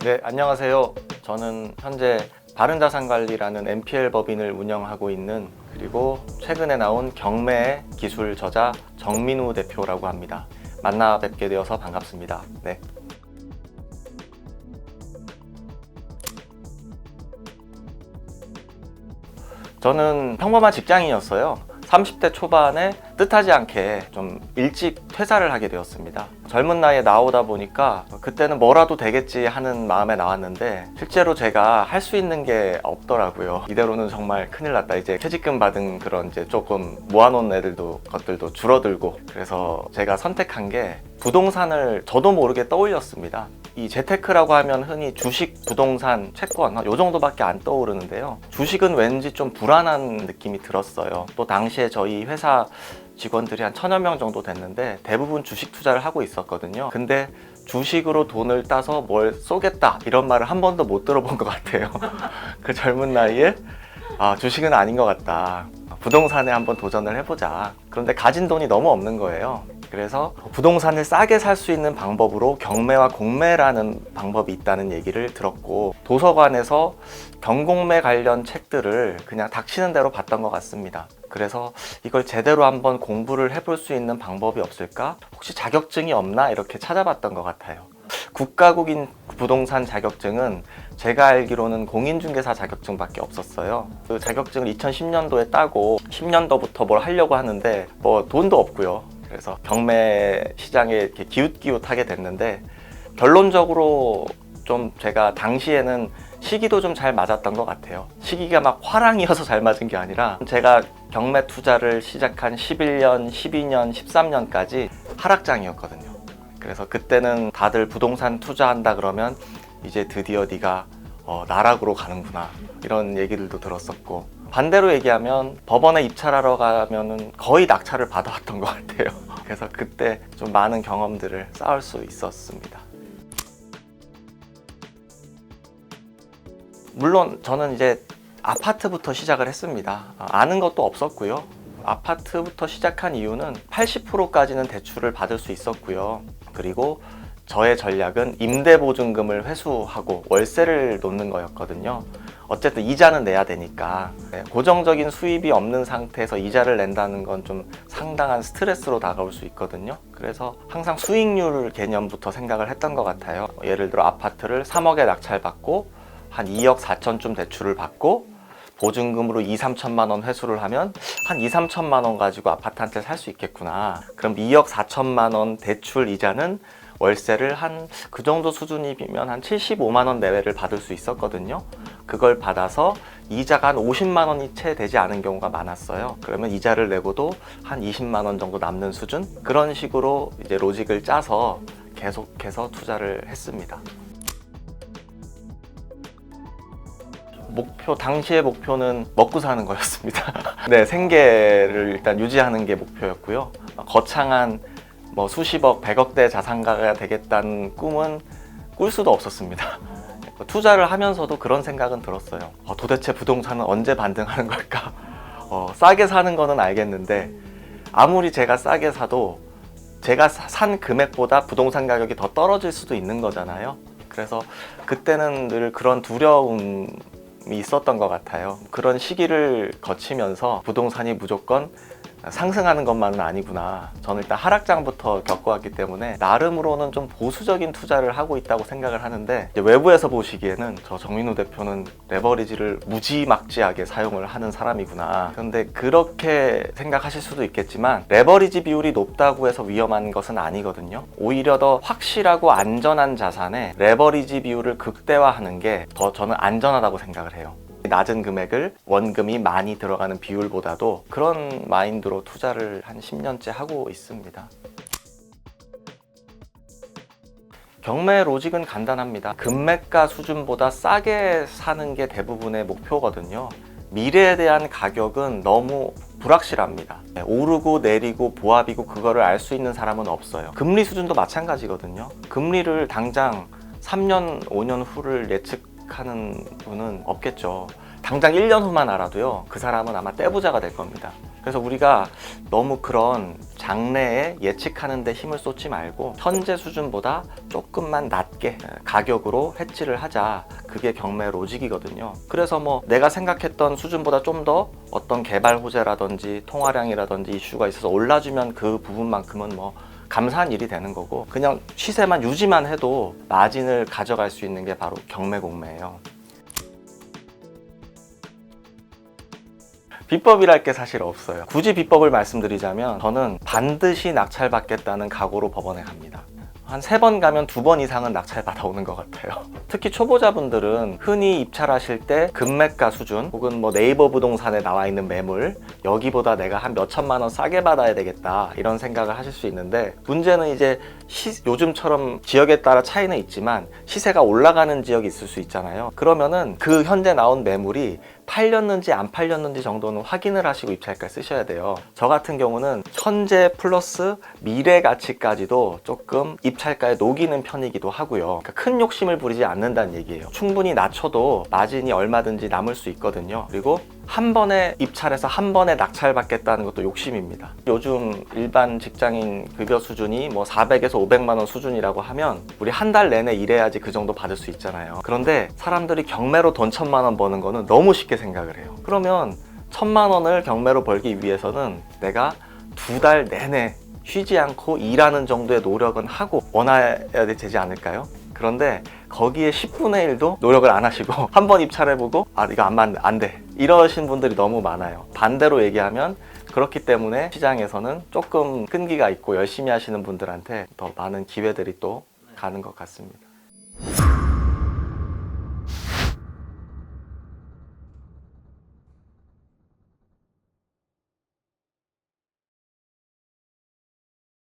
네, 안녕하세요. 저는 현재 바른자산관리라는 NPL 법인을 운영하고 있는, 그리고 최근에 나온 경매 기술 저자 정민우 대표라고 합니다. 만나 뵙게 되어서 반갑습니다. 네. 저는 평범한 직장인이었어요. 30대 초반에 뜻하지 않게 좀 일찍 퇴사를 하게 되었습니다. 젊은 나이에 나오다 보니까 그때는 뭐라도 되겠지 하는 마음에 나왔는데 실제로 제가 할 수 있는 게 없더라고요. 이대로는 정말 큰일 났다. 이제 퇴직금 받은 그런 이제 조금 모아놓은 것들도 줄어들고, 그래서 제가 선택한 게 부동산을 저도 모르게 떠올렸습니다. 이 재테크라고 하면 흔히 주식, 부동산, 채권 요 정도밖에 안 떠오르는데요. 주식은 왠지 좀 불안한 느낌이 들었어요. 또 당시에 저희 회사 직원들이 한 1000여 명 정도 됐는데 대부분 주식 투자를 하고 있었거든요. 근데 주식으로 돈을 따서 뭘 쏘겠다 이런 말을 한 번도 못 들어본 것 같아요. 그 젊은 나이에 주식은 아닌 것 같다. 부동산에 한번 도전을 해보자. 그런데 가진 돈이 너무 없는 거예요. 그래서 부동산을 싸게 살 수 있는 방법으로 경매와 공매라는 방법이 있다는 얘기를 들었고, 도서관에서 경공매 관련 책들을 그냥 닥치는 대로 봤던 것 같습니다. 그래서 이걸 제대로 한번 공부를 해볼 수 있는 방법이 없을까? 혹시 자격증이 없나? 이렇게 찾아봤던 것 같아요. 국가국인 부동산 자격증은 제가 알기로는 공인중개사 자격증밖에 없었어요. 그 자격증을 2010년도에 따고 10년도부터 뭘 하려고 하는데 뭐 돈도 없고요. 그래서 경매 시장에 이렇게 기웃기웃하게 됐는데, 결론적으로 좀 제가 당시에는 시기도 좀 잘 맞았던 것 같아요. 시기가 막 화랑이어서 잘 맞은 게 아니라, 제가 경매 투자를 시작한 11년, 12년, 13년까지 하락장이었거든요. 그래서 그때는 다들 부동산 투자한다 그러면 이제 드디어 네가 나락으로 가는구나 이런 얘기들도 들었었고, 반대로 얘기하면 법원에 입찰하러 가면은 거의 낙찰을 받아왔던 것 같아요. 그래서 그때 좀 많은 경험들을 쌓을 수 있었습니다. 물론 저는 이제 아파트부터 시작을 했습니다. 아는 것도 없었고요. 아파트부터 시작한 이유는 80%까지는 대출을 받을 수 있었고요. 그리고 저의 전략은 임대보증금을 회수하고 월세를 놓는 거였거든요. 어쨌든 이자는 내야 되니까 고정적인 수입이 없는 상태에서 이자를 낸다는 건 좀 상당한 스트레스로 다가올 수 있거든요. 그래서 항상 수익률 개념부터 생각을 했던 것 같아요. 예를 들어 아파트를 3억에 낙찰받고 한 2억 4천쯤 대출을 받고 보증금으로 2, 3천만 원 회수를 하면 한 2, 3천만 원 가지고 아파트 한 채 살 수 있겠구나. 그럼 2억 4천만 원 대출 이자는 월세를 한 그 정도 수준이면 한 75만 원 내외를 받을 수 있었거든요. 그걸 받아서 이자가 한 50만 원이 채 되지 않은 경우가 많았어요. 그러면 이자를 내고도 한 20만 원 정도 남는 수준? 그런 식으로 이제 로직을 짜서 계속해서 투자를 했습니다. 당시의 목표는 먹고 사는 거였습니다. 네, 생계를 일단 유지하는 게 목표였고요. 거창한 수십억, 100억대 자산가가 되겠다는 꿈은 꿀 수도 없었습니다. 투자를 하면서도 그런 생각은 들었어요. 도대체 부동산은 언제 반등하는 걸까? 싸게 사는 거는 알겠는데 아무리 제가 싸게 사도 제가 산 금액보다 부동산 가격이 더 떨어질 수도 있는 거잖아요. 그래서 그때는 늘 그런 두려움이 있었던 것 같아요. 그런 시기를 거치면서 부동산이 무조건 상승하는 것만은 아니구나. 저는 일단 하락장부터 겪어왔기 때문에 나름으로는 좀 보수적인 투자를 하고 있다고 생각을 하는데, 이제 외부에서 보시기에는 저 정민우 대표는 레버리지를 무지막지하게 사용을 하는 사람이구나. 그런데 그렇게 생각하실 수도 있겠지만 레버리지 비율이 높다고 해서 위험한 것은 아니거든요. 오히려 더 확실하고 안전한 자산에 레버리지 비율을 극대화하는 게 더 저는 안전하다고 생각을 해요. 낮은 금액을 원금이 많이 들어가는 비율보다도 그런 마인드로 투자를 한 10년째 하고 있습니다. 경매 로직은 간단합니다. 금매가 수준보다 싸게 사는 게 대부분의 목표거든요. 미래에 대한 가격은 너무 불확실합니다. 오르고 내리고 보합이고 그거를 알 수 있는 사람은 없어요. 금리 수준도 마찬가지거든요. 금리를 당장 3년, 5년 후를 예측하는 분은 없겠죠. 당장 1년 후만 알아도요, 그 사람은 아마 떼부자가 될 겁니다. 그래서 우리가 너무 그런 장래에 예측하는 데 힘을 쏟지 말고 현재 수준보다 조금만 낮게 가격으로 해지를 하자. 그게 경매 로직이거든요. 그래서 뭐 내가 생각했던 수준보다 좀 더 어떤 개발 호재라든지 통화량이라든지 이슈가 있어서 올라주면 그 부분만큼은 뭐 감사한 일이 되는 거고, 그냥 시세만 유지만 해도 마진을 가져갈 수 있는 게 바로 경매 공매예요. 비법이랄 게 사실 없어요. 굳이 비법을 말씀드리자면 저는 반드시 낙찰받겠다는 각오로 법원에 갑니다. 한 3번 가면 2번 이상은 낙찰 받아오는 것 같아요. 특히 초보자분들은 흔히 입찰하실 때 금매가 수준 혹은 뭐 네이버 부동산에 나와 있는 매물, 여기보다 내가 한 몇 천만 원 싸게 받아야 되겠다 이런 생각을 하실 수 있는데, 문제는 이제 요즘처럼 지역에 따라 차이는 있지만 시세가 올라가는 지역이 있을 수 있잖아요. 그러면은 그 현재 나온 매물이 팔렸는지 안 팔렸는지 정도는 확인을 하시고 입찰가 쓰셔야 돼요. 저 같은 경우는 현재 플러스 미래 가치까지도 조금 입찰가에 녹이는 편이기도 하고요. 그러니까 큰 욕심을 부리지 않는다는 얘기예요. 충분히 낮춰도 마진이 얼마든지 남을 수 있거든요. 그리고 한 번에 입찰해서 한 번에 낙찰받겠다는 것도 욕심입니다. 요즘 일반 직장인 급여 수준이 뭐 400에서 500만 원 수준이라고 하면 우리 한 달 내내 일해야지 그 정도 받을 수 있잖아요. 그런데 사람들이 경매로 돈 1,000만 원 버는 거는 너무 쉽게 생각을 해요. 그러면 1,000만 원을 경매로 벌기 위해서는 내가 2달 내내 쉬지 않고 일하는 정도의 노력은 하고 원해야 되지 않을까요? 그런데 거기에 10분의 1도 노력을 안 하시고 한 번 입찰해보고 이거 안 돼 이러신 분들이 너무 많아요. 반대로 얘기하면 그렇기 때문에 시장에서는 조금 끈기가 있고 열심히 하시는 분들한테 더 많은 기회들이 또 가는 것 같습니다.